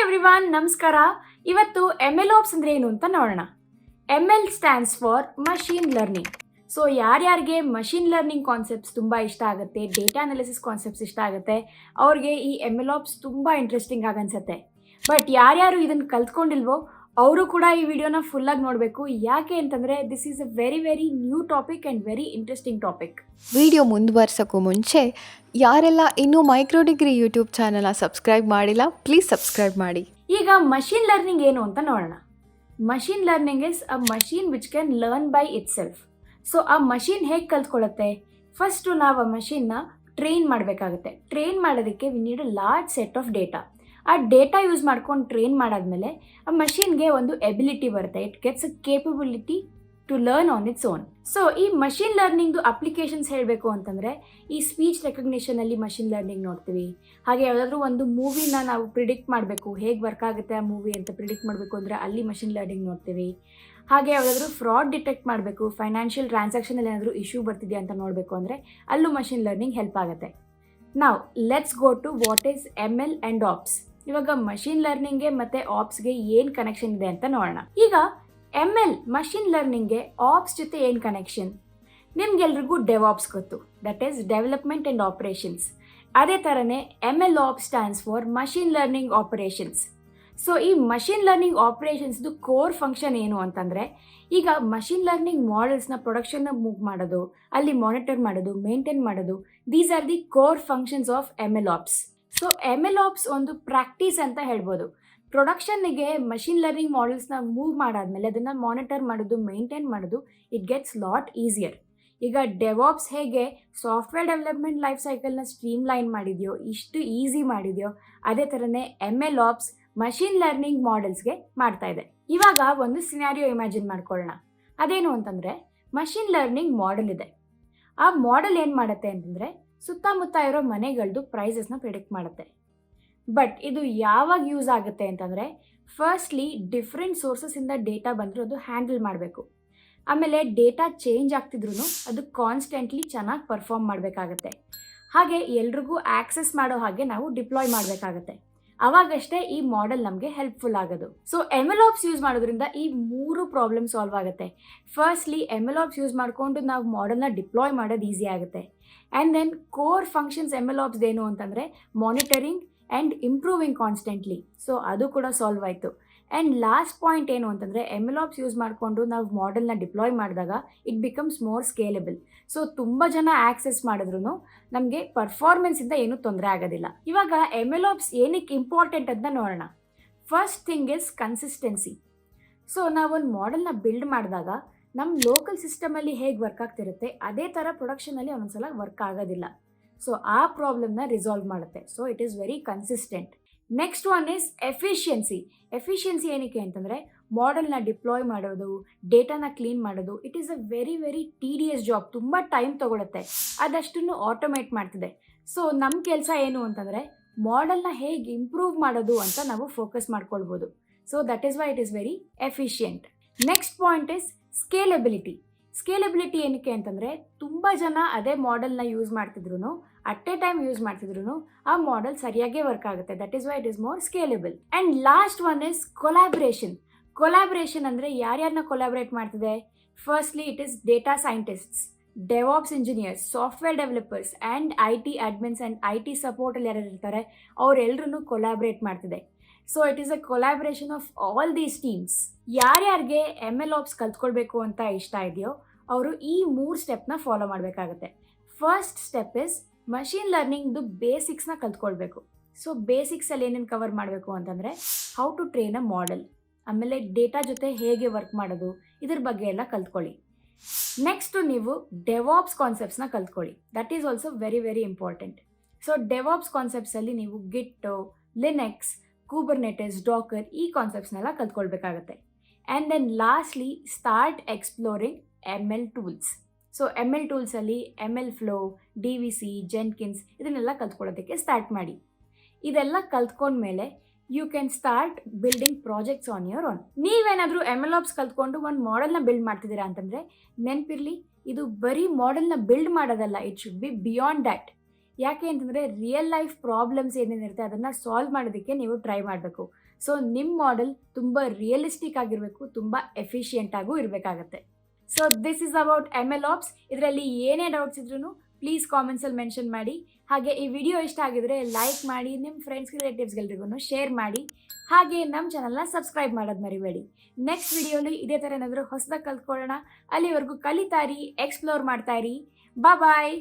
Everyone, ನಮಸ್ಕಾರ. ಇವತ್ತು MLOps ಅಂದರೆ ಏನು ಅಂತ ನೋಡೋಣ. ML stands for machine learning. So ಯಾರ್ಯಾರಿಗೆ ಮಷೀನ್ ಲರ್ನಿಂಗ್ ಕಾನ್ಸೆಪ್ಟ್ಸ್ ತುಂಬ ಇಷ್ಟ ಆಗುತ್ತೆ, ಡೇಟಾ ಅನಾಲಿಸಿಸ್ ಕಾನ್ಸೆಪ್ಟ್ಸ್ ಇಷ್ಟ ಆಗುತ್ತೆ, ಅವ್ರಿಗೆ ಈ MLOps ತುಂಬ ಇಂಟ್ರೆಸ್ಟಿಂಗ್ ಆಗನ್ಸುತ್ತೆ. ಬಟ್ ಯಾರ್ಯಾರು ಇದನ್ನು ಕಲ್ತ್ಕೊಂಡಿಲ್ವೋ ಅವರು ಕೂಡ ಈ ವಿಡಿಯೋನ ಫುಲ್ಲಾಗಿ ನೋಡಬೇಕು. ಯಾಕೆ ಅಂತಂದರೆ this is a very very new topic and very interesting topic. Video ಮುಂದುವರ್ಸೋಕ್ಕೂ ಮುಂಚೆ ಯಾರೆಲ್ಲ ಇನ್ನೂ ಮೈಕ್ರೋಡಿಗ್ರಿ ಯೂಟ್ಯೂಬ್ ಚಾನಲ್ನ ಸಬ್ಸ್ಕ್ರೈಬ್ ಮಾಡಿಲ್ಲ, ಪ್ಲೀಸ್ ಸಬ್ಸ್ಕ್ರೈಬ್ ಮಾಡಿ. ಈಗ ಮಷೀನ್ ಲರ್ನಿಂಗ್ ಏನು ಅಂತ ನೋಡೋಣ. Machine learning is a machine which can learn by itself. So ಆ ಮಷೀನ್ ಹೇಗೆ ಕಲ್ತ್ಕೊಳ್ಳುತ್ತೆ? ಫಸ್ಟು ನಾವು ಆ ಮಷೀನ್ನ ಟ್ರೈನ್ ಮಾಡಬೇಕಾಗುತ್ತೆ. ಟ್ರೈನ್ ಮಾಡೋದಕ್ಕೆ we need a large set of data. ಆ ಡೇಟಾ ಯೂಸ್ ಮಾಡ್ಕೊಂಡು ಟ್ರೈನ್ ಮಾಡಾದ್ಮೇಲೆ ಆ ಮಷೀನ್ಗೆ ಒಂದು ಎಬಿಲಿಟಿ ಬರುತ್ತೆ. It gets a capability to learn on its own. So ಈ ಮಷೀನ್ ಲರ್ನಿಂಗ್ದು ಅಪ್ಲಿಕೇಶನ್ಸ್ ಹೇಳಬೇಕು ಅಂತಂದರೆ, ಈ ಸ್ಪೀಚ್ ರೆಕಗ್ನಿಷನಲ್ಲಿ ಮಷೀನ್ ಲರ್ನಿಂಗ್ ನೋಡ್ತೀವಿ. ಹಾಗೆ ಯಾವುದಾದ್ರೂ ಒಂದು ಮೂವಿನ ನಾವು ಪ್ರಿಡಿಕ್ಟ್ ಮಾಡಬೇಕು, ಹೇಗೆ ವರ್ಕ್ ಆಗುತ್ತೆ ಆ ಮೂವಿ ಅಂತ ಪ್ರಿಡಿಕ್ಟ್ ಮಾಡಬೇಕು ಅಂದರೆ ಅಲ್ಲಿ ಮಷೀನ್ ಲರ್ನಿಂಗ್ ನೋಡ್ತೀವಿ. ಹಾಗೆ ಯಾವುದಾದ್ರೂ ಫ್ರಾಡ್ ಡಿಟೆಕ್ಟ್ ಮಾಡಬೇಕು, ಫೈನಾನ್ಷಿಯಲ್ ಟ್ರಾನ್ಸಾಕ್ಷನಲ್ಲಿ ಏನಾದರೂ ಇಶ್ಯೂ ಬರ್ತಿದೆಯಾ ಅಂತ ನೋಡಬೇಕು ಅಂದರೆ ಅಲ್ಲೂ ಮಷೀನ್ ಲರ್ನಿಂಗ್ ಹೆಲ್ಪ್ ಆಗುತ್ತೆ. ನಾವು let's go to what is ML and ops. ಇವಾಗ ಮಷೀನ್ ಲರ್ನಿಂಗ್ಗೆ ಮತ್ತು ಆಪ್ಸ್ಗೆ ಏನು ಕನೆಕ್ಷನ್ ಇದೆ ಅಂತ ನೋಡೋಣ. ಈಗ ML ಮಷೀನ್ ಲರ್ನಿಂಗ್ಗೆ ಆಪ್ಸ್ ಜೊತೆ ಏನು ಕನೆಕ್ಷನ್? ನಿಮ್ಗೆಲ್ರಿಗೂ DevOps ಗೊತ್ತು, that is development and operations. ಅದೇ ಥರನೇ MLOps stands for machine learning operations. So ಈ ಮಷೀನ್ ಲರ್ನಿಂಗ್ ಆಪರೇಷನ್ಸ್ದು ಕೋರ್ ಫಂಕ್ಷನ್ ಏನು ಅಂತಂದರೆ, ಈಗ ಮಷೀನ್ ಲರ್ನಿಂಗ್ ಮಾಡೆಲ್ಸ್ನ ಪ್ರೊಡಕ್ಷನ್ನ ಮೂವ್ ಮಾಡೋದು, ಅಲ್ಲಿ ಮಾನಿಟರ್ ಮಾಡೋದು, ಮೇಂಟೈನ್ ಮಾಡೋದು, these are the core functions of MLOps. So MLOps ಒಂದು ಪ್ರಾಕ್ಟೀಸ್ ಅಂತ ಹೇಳ್ಬೋದು. ಪ್ರೊಡಕ್ಷನ್ನಿಗೆ ಮಷೀನ್ ಲರ್ನಿಂಗ್ ಮಾಡೆಲ್ಸ್ನ ಮೂವ್ ಮಾಡಾದ್ಮೇಲೆ ಅದನ್ನು ಮಾನಿಟರ್ ಮಾಡೋದು, ಮೇಂಟೈನ್ ಮಾಡೋದು, ಇಟ್ ಗೆಟ್ಸ್ ಲಾಟ್ ಈಸಿಯರ್. ಈಗ DevOps ಹೇಗೆ ಸಾಫ್ಟ್ವೇರ್ ಡೆವಲಪ್ಮೆಂಟ್ ಲೈಫ್ ಸೈಕಲ್ನ ಸ್ಟ್ರೀಮ್ಲೈನ್ ಮಾಡಿದೆಯೋ, ಇಷ್ಟು ಈಸಿ ಮಾಡಿದೆಯೋ, ಅದೇ ಥರನೇ MLOps ಮಷೀನ್ ಲರ್ನಿಂಗ್ ಮಾಡೆಲ್ಸ್ಗೆ ಮಾಡ್ತಾ ಇದೆ. ಇವಾಗ ಒಂದು ಸಿನಾರಿಯೋ ಇಮ್ಯಾಜಿನ್ ಮಾಡ್ಕೊಳ್ಳೋಣ. ಅದೇನು ಅಂತಂದರೆ, ಮಷೀನ್ ಲರ್ನಿಂಗ್ ಮಾಡೆಲ್ ಇದೆ. ಆ ಮಾಡೆಲ್ ಏನು ಮಾಡುತ್ತೆ ಅಂತಂದರೆ, ಸುತ್ತಮುತ್ತ ಇರೋ ಮನೆಗಳದ್ದು ಪ್ರೈಸಸ್ನ ಪ್ರಿಡಿಕ್ಟ್ ಮಾಡುತ್ತೆ. ಬಟ್ ಇದು ಯಾವಾಗ ಯೂಸ್ ಆಗುತ್ತೆ ಅಂತಂದರೆ, ಫಸ್ಟ್ಲಿ ಡಿಫ್ರೆಂಟ್ ಸೋರ್ಸಸ್ಸಿಂದ ಡೇಟಾ ಬಂದರೂ ಅದು ಹ್ಯಾಂಡಲ್ ಮಾಡಬೇಕು. ಆಮೇಲೆ ಡೇಟಾ ಚೇಂಜ್ ಆಗ್ತಿದ್ರೂ ಅದು ಕಾನ್ಸ್ಟೆಂಟ್ಲಿ ಚೆನ್ನಾಗಿ ಪರ್ಫಾರ್ಮ್ ಮಾಡಬೇಕಾಗತ್ತೆ. ಹಾಗೆ ಎಲ್ರಿಗೂ ಆಕ್ಸೆಸ್ ಮಾಡೋ ಹಾಗೆ ನಾವು ಡಿಪ್ಲಾಯ್ ಮಾಡಬೇಕಾಗತ್ತೆ. ಅವಾಗಷ್ಟೇ ಈ ಮಾಡೆಲ್ ನಮಗೆ ಹೆಲ್ಪ್ಫುಲ್ ಆಗೋದು. ಸೊ MLOps ಯೂಸ್ ಮಾಡೋದ್ರಿಂದ ಈ 3 ಪ್ರಾಬ್ಲಮ್ ಸಾಲ್ವ್ ಆಗುತ್ತೆ. ಫಸ್ಟ್ಲಿ MLOps ಯೂಸ್ ಮಾಡಿಕೊಂಡು ನಾವು ಮಾಡೆಲ್ನ ಡಿಪ್ಲಾಯ್ ಮಾಡೋದು ಈಸಿ ಆಗುತ್ತೆ. And then core functions MLOps ಏನು ಅಂತಂದರೆ monitoring and improving constantly. So ಅದು ಕೂಡ ಸಾಲ್ವ್ ಆಯಿತು. ಆ್ಯಂಡ್ ಲಾಸ್ಟ್ ಪಾಯಿಂಟ್ ಏನು ಅಂತಂದರೆ, MLOps ಯೂಸ್ ಮಾಡಿಕೊಂಡು ನಾವು ಮಾಡೆಲ್ನ ಡಿಪ್ಲಾಯ್ ಮಾಡಿದಾಗ it becomes more scalable. So ತುಂಬ ಜನ ಆಕ್ಸೆಸ್ ಮಾಡಿದ್ರೂ ನಮಗೆ ಪರ್ಫಾರ್ಮೆನ್ಸಿಂದ ಏನೂ ತೊಂದರೆ ಆಗೋದಿಲ್ಲ. ಇವಾಗ MLOps ಏನಕ್ಕೆ ಇಂಪಾರ್ಟೆಂಟ್ ಅಂತ ನೋಡೋಣ. First thing is consistency. So ನಾವೊಂದು ಮಾಡೆಲ್ನ ಬಿಲ್ಡ್ ಮಾಡಿದಾಗ ನಮ್ಮ ಲೋಕಲ್ ಸಿಸ್ಟಮಲ್ಲಿ ಹೇಗೆ ವರ್ಕ್ ಆಗ್ತಿರುತ್ತೆ ಅದೇ ಥರ ಪ್ರೊಡಕ್ಷನಲ್ಲಿ ಒಂದೊಂದ್ಸಲ ವರ್ಕ್ ಆಗೋದಿಲ್ಲ. ಸೊ ಆ ಪ್ರಾಬ್ಲಮ್ನ ರಿಸಾಲ್ವ್ ಮಾಡುತ್ತೆ. So it is very consistent. Next one is efficiency. Efficiency ಏನಕ್ಕೆ ಅಂತಂದರೆ, ಮಾಡೆಲ್ನ ಡಿಪ್ಲಾಯ್ ಮಾಡೋದು, ಡೇಟಾನ ಕ್ಲೀನ್ ಮಾಡೋದು, it is a very very tedious job. ತುಂಬ ಟೈಮ್ ತೊಗೊಳುತ್ತೆ. ಅದಷ್ಟನ್ನು ಆಟೋಮೇಟ್ ಮಾಡ್ತಿದೆ. ಸೊ ನಮ್ಮ ಕೆಲಸ ಏನು ಅಂತಂದರೆ, ಮಾಡೆಲ್ನ ಹೇಗೆ ಇಂಪ್ರೂವ್ ಮಾಡೋದು ಅಂತ ನಾವು ಫೋಕಸ್ ಮಾಡ್ಕೊಳ್ಬೋದು. So that is why it is very efficient. Next point is scalability. Scalability ಏನಕ್ಕೆ ಅಂತಂದರೆ, ತುಂಬ ಜನ ಅದೇ ಮಾಡೆಲ್ನ ಯೂಸ್ ಮಾಡ್ತಿದ್ರು, ಅಟ್ ಎ ಟೈಮ್ ಯೂಸ್ ಮಾಡ್ತಿದ್ರು ಆ ಮಾಡೆಲ್ ಸರಿಯಾಗೇ ವರ್ಕ್ ಆಗುತ್ತೆ. That is why it is more scalable. And last one is collaboration. Collaboration ಅಂದರೆ ಯಾರ್ಯಾರನ್ನ ಕೊಲಾಬ್ರೇಟ್ ಮಾಡ್ತಿದೆ? Firstly it is data scientists, DevOps engineers, software developers and IT admins and IT ಸಪೋರ್ಟಲ್ಲಿ ಯಾರು ಇರ್ತಾರೆ ಅವರೆಲ್ಲರೂ collaborate ಮಾಡ್ತಿದೆ. So it is a collaboration of all these teams. ಯಾರ್ಯಾರಿಗೆ MLOps ಕಲ್ತ್ಕೊಳ್ಬೇಕು ಅಂತ ಇಷ್ಟ ಇದೆಯೋ ಅವರು ಈ 3 ಸ್ಟೆಪ್ನ ಫಾಲೋ ಮಾಡಬೇಕಾಗತ್ತೆ. ಫಸ್ಟ್ ಸ್ಟೆಪ್ ಇಸ್ ಮಷೀನ್ ಲರ್ನಿಂಗ್ದು ಬೇಸಿಕ್ಸ್ನ ಕಲ್ತ್ಕೊಳ್ಬೇಕು. ಸೊ ಬೇಸಿಕ್ಸಲ್ಲಿ ಏನೇನು ಕವರ್ ಮಾಡಬೇಕು ಅಂತಂದರೆ, how to train a model, ಆಮೇಲೆ ಡೇಟಾ ಜೊತೆ ಹೇಗೆ ವರ್ಕ್ ಮಾಡೋದು, ಇದ್ರ ಬಗ್ಗೆ ಎಲ್ಲ ಕಲ್ತ್ಕೊಳ್ಳಿ. ನೆಕ್ಸ್ಟು ನೀವು DevOps ಕಾನ್ಸೆಪ್ಟ್ಸ್ನ ಕಲ್ತ್ಕೊಳ್ಳಿ. That is also very very important. So DevOps ಕಾನ್ಸೆಪ್ಟ್ಸಲ್ಲಿ ನೀವು ಗಿಟ್, ಲಿನಕ್ಸ್, ಕುಬರ್ನೆಟಿಸ್, ಡಾಕರ್ ಈ ಕಾನ್ಸೆಪ್ಟ್ಸ್ನೆಲ್ಲ ಕಲ್ತ್ಕೊಳ್ಬೇಕಾಗತ್ತೆ. And then lastly start exploring ML tools. So ML ಟೂಲ್ಸಲ್ಲಿ ML ಫ್ಲೋ, DVC, ಜೆನ್ಕಿನ್ಸ್ ಇದನ್ನೆಲ್ಲ ಕಲ್ತ್ಕೊಳ್ಳೋದಕ್ಕೆ ಸ್ಟಾರ್ಟ್ ಮಾಡಿ. ಇದೆಲ್ಲ ಕಲ್ತ್ಕೊಂಡ್ಮೇಲೆ you can start building projects on your own. ನೀವೇನಾದರೂ MLOps ಕಲ್ತ್ಕೊಂಡು ಒಂದು ಮಾಡೆಲ್ನ ಬಿಲ್ಡ್ ಮಾಡ್ತಿದ್ದೀರಾ ಅಂತಂದರೆ ನೆನಪಿರಲಿ, ಇದು ಬರೀ ಮಾಡೆಲ್ನ ಬಿಲ್ಡ್ ಮಾಡೋದಲ್ಲ, it should be beyond that. ಯಾಕೆ ಅಂತಂದರೆ ರಿಯಲ್ ಲೈಫ್ ಪ್ರಾಬ್ಲಮ್ಸ್ ಏನೇನಿರುತ್ತೆ ಅದನ್ನು ಸಾಲ್ವ್ ಮಾಡೋದಕ್ಕೆ ನೀವು ಟ್ರೈ ಮಾಡಬೇಕು. ಸೊ ನಿಮ್ಮ ಮಾಡೆಲ್ ತುಂಬ ರಿಯಲಿಸ್ಟಿಕ್ ಆಗಿರಬೇಕು, ತುಂಬ ಎಫಿಷಿಯೆಂಟಾಗೂ ಇರಬೇಕಾಗತ್ತೆ. So this is about MLOps. ಇದರಲ್ಲಿ ಏನೇ ಡೌಟ್ಸ್ ಇದ್ರೂ ಪ್ಲೀಸ್ ಕಾಮೆಂಟ್ಸಲ್ಲಿ ಮೆನ್ಷನ್ ಮಾಡಿ. ಹಾಗೆ ಈ ವಿಡಿಯೋ ಇಷ್ಟ ಆಗಿದ್ರೆ ಲೈಕ್ ಮಾಡಿ, ನಿಮ್ಮ ಫ್ರೆಂಡ್ಸ್ ರಿಲೇಟಿವ್ಸ್ಗೆಲ್ರಿಗೂ ಶೇರ್ ಮಾಡಿ. ಹಾಗೆ ನಮ್ಮ ಚಾನಲ್ನ ಸಬ್ಸ್ಕ್ರೈಬ್ ಮಾಡೋದು ಮರಿಬೇಡಿ. ನೆಕ್ಸ್ಟ್ ವಿಡಿಯೋಲಿ ಇದೇ ಥರ ಏನಾದರೂ ಹೊಸದಾಗಿ ಕಲ್ತ್ಕೊಳ್ಳೋಣ. ಅಲ್ಲಿವರೆಗೂ ಕಲಿತಾ ಇರಿ, ಎಕ್ಸ್ಪ್ಲೋರ್ ಮಾಡ್ತಾ ಇರಿ. ಬಾಯ್.